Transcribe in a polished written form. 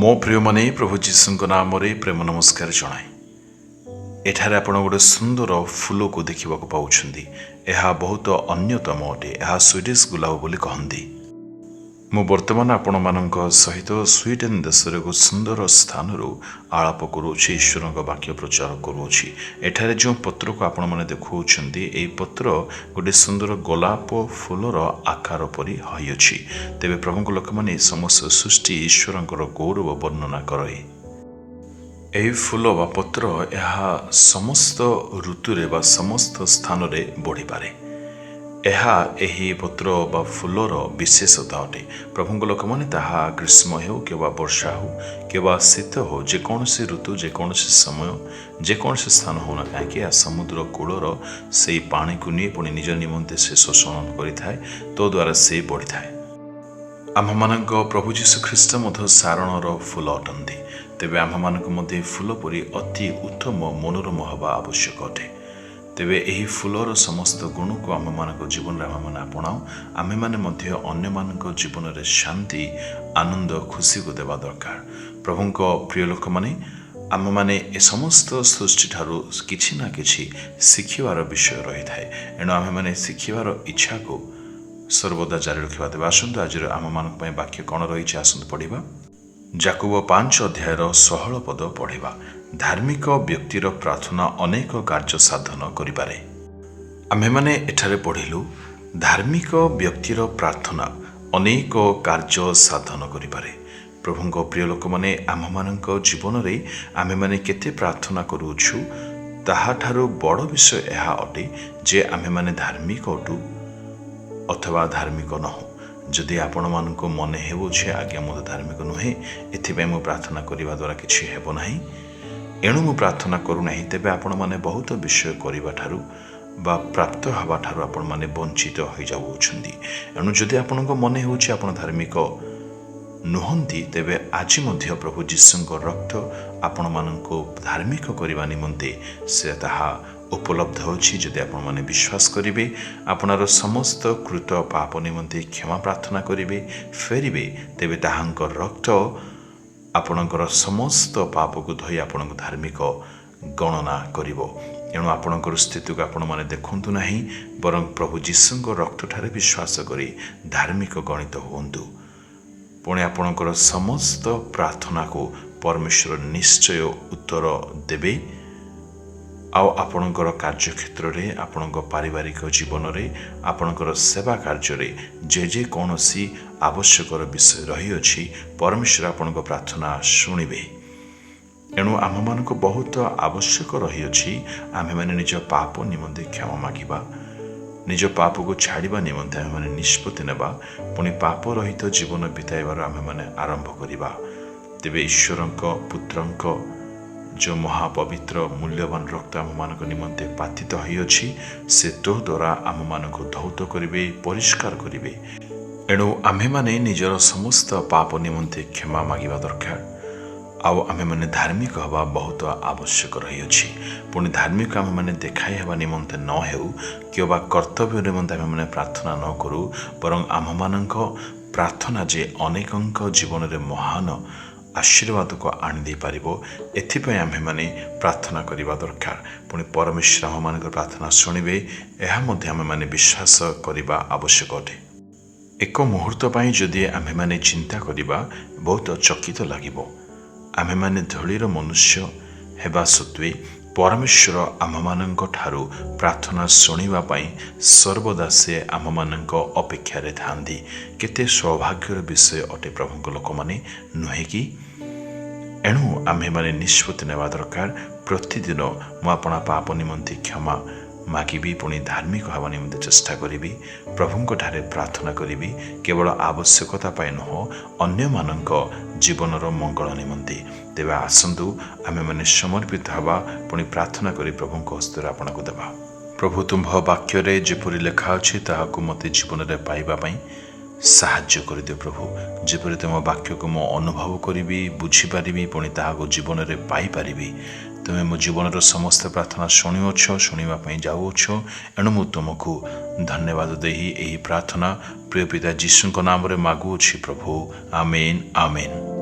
मो प्रिय माने प्रभु जीशु नाम प्रेम नमस्कार जनाए एठारे आपण गोटे सुंदर फूल को देखा पाँच यह बहुत अन्यतम अटे। यह स्वीडिश गुलाब बोली कहती। मु वर्तमान आपण मानक सहित स्वीडेन देश एक सुंदर स्थान आलाप करुँची, ईश्वर वाक्य प्रचार करुँची। एठारे जो पत्र को आपण मैंने देखुंट यही पत्र गोटे सुंदर गोलाप फूलर आकार परी हईअछि। तेबे प्रभु लोक मैंने समस्त सृष्टि ईश्वर गौरव वर्णना करे। यही फूल बा पत्र यह समस्त ऋतुरे बा समस्त स्थान रे बढ़ी पारे। यही पत्र बा फूलर विशेषता अटे। प्रभु लोक मैंने ताहा ग्रीष्म हो कि वर्षा हो कि शीत हो, जेकोसी ऋतु जेकोसी समय जेकोसी स्थान होना कहीं समुद्र कूलर से पानी को नहीं पुणी निज निमंते से शोषण करें, तो द्वारा से बढ़ी थाए। आम मान प्रभु जीशु ख्रीष्ट सारणर फूल अटंती। तेबे आम मान फूल परी अति उत्तम मनोरम हवा आवश्यक अटे। तेबे यही फूलर समस्त गुण को आम मान जीवन में आम अपनाऊ। आमे माने मध्य अन्य मान जीवन में शांति आनंद खुशी को देवा दरकार। प्रभु प्रिय लोक माने आम माने ए समस्त सृष्टि ठारू किछि ना किछि शिखिबार विषय रही थाए। एणु आमे माने शिखिबार इच्छा को सर्वदा जारी रखा। तेज आसतु आज आम मान वाक्य कौन रही आसतु पढ़ा। याकूब 5 अध्यायर 16 पद पढ़ा। धार्मिक व्यक्तिर प्रार्थना अनेक कार्य साधन करिपारे। आमे माने एठारे पढ़िलु धार्मिक व्यक्तिर प्रार्थना अनेक कार्य साधन करिपारे। प्रभु प्रिय लोक माने आम मानक जीवन रे आमे माने केते प्रार्थना करूछु ताहा ठारू बड़ विषय यह अटे जे आमे माने धार्मिक अटु अथवा धार्मिक नहु। जदि आपण मान मन हे आज्ञा मो धार्मिक नुहे एथि मु प्रार्थना करने द्वारा किसी हेब नाही, एणु मु प्रार्थना करूना, तेबे आपण माने बहुत विषय करबा ठारू बा प्राप्त हवा ठारू आपण माने वंचित हो जाउछंदी। एणु जदि आपण मन हे आपण धार्मिक नुहंती, तेबे आज मध्य प्रभु जीशुଙ୍କ रक्त आपण माननको धार्मिक करबा निमंते से ताहा उपलब्ध होछि। जदि आपण माने विश्वास करिवे, आपणार समस्त कृत पाप निमंते क्षमा प्रार्थना करिवे, फेरिवे, तेबे ताहांक रक्त आपणकर समस्त पाप को धोई आपणक धार्मिक गणना करिवो। एणु आपणकर स्थिति को आपण माने देखंतु नाही, बरं प्रभु जीशुଙ୍କ रक्त ठारे विश्वास करी धार्मिक गणित होंतु। पुणे आपणकर समस्त प्रार्थना को परमेश्वर निश्चय उत्तर देबे। आउ आपणकर कार्यक्षेत्र में, आपणक पारिवारिक जीवन में, आपणकर सेवा कार्य में जे कौनसी आवश्यक विषय रही अछि, परमेश्वर आपणक प्रार्थना शुणिबे। एणु आम मानक बहुत आवश्यक रही अछि आमे माने निज पाप निमंते क्षमा मागिबा, निज पाप को छाड़िबा निमंते आमे माने निष्पत्ति नेबा, पुणी पाप रहित जीवन बिताइबार आमे माने आरंभ करिबा। तेबे ईश्वरक पुत्रक जो महापवित्र मूल्यवान रक्त आम मान निमंते पातित होइअछि, से तो द्वारा आम मान धौत करिवे, परिष्कार करिवे। एणु आमे माने निजर समस्त पाप निमंते क्षमा मागिबा दरकार। आउ आमे माने धार्मिक हवा बहुत आवश्यक रही। पुणी धार्मिक आमे माने देखाई हवा निमंते न हेउ कि कर्तव्य निमंते आमे माने प्रार्थना न करू, बरं आम मानक प्रार्थना जे अनेकंक जीवन में महान आशीर्वाद को आनी दे पारिबो, एथिपय आमे माने प्रार्थना करिबा दरकार। पुणी परमेश्वर आम मान प्रार्थना शुणिबे, एहा मध्ये आमे माने विश्वास करिबा आवश्यक अटे। एक मुहूर्त पई जदि आमे माने चिंता करिबा बहुत चकित लागिबो। आमे माने धूलिर मनुष्य हेबा सत्वे परमेश्वर आम मानक ठारू प्रार्थना शुणिबा पई सर्वदा से आम मानक अपेक्षा रे थांदी। केते सौभाग्यर विषय अटे प्रभु लोक माने नुहे कि? एणु आमे माने निष्पत्ति नेबा दरकार। प्रतिदिन मु आपणा पाप निमंते क्षमा मागिबी, पुणी धार्मिक हवा निमंते चेष्टा करिबी, प्रभुଙ୍କ ठारे प्रार्थना करिबी, केवल आवश्यकता पाई नुह अन्य मानक जीवनर मंगल निमंते। तेबे आसंतु आमे माने समर्पित हवा, पुणी प्रार्थना करी प्रभुଙ୍କ हस्ତରେ आपणको देबा। प्रभु तुम वाक्य रे जेपरि लेखा अछि ताहाको मते जीवन रे पाइबा पई साहाय्य कर दियो प्रभु। जेपरि तुम वाक्य को मो अनुभव करी बुझी पारि, पुणी ताहाको जीवन रे पाई पारि। तुमे मो जीवन समस्त प्रार्थना शुणुछ, शुणा जाऊछ। एणु मु तुमको धन्यवाद देही यही प्रार्थना प्रिय पिता जीशुଙ୍କ नाम रे मागुछि प्रभु। आमेन आमेन।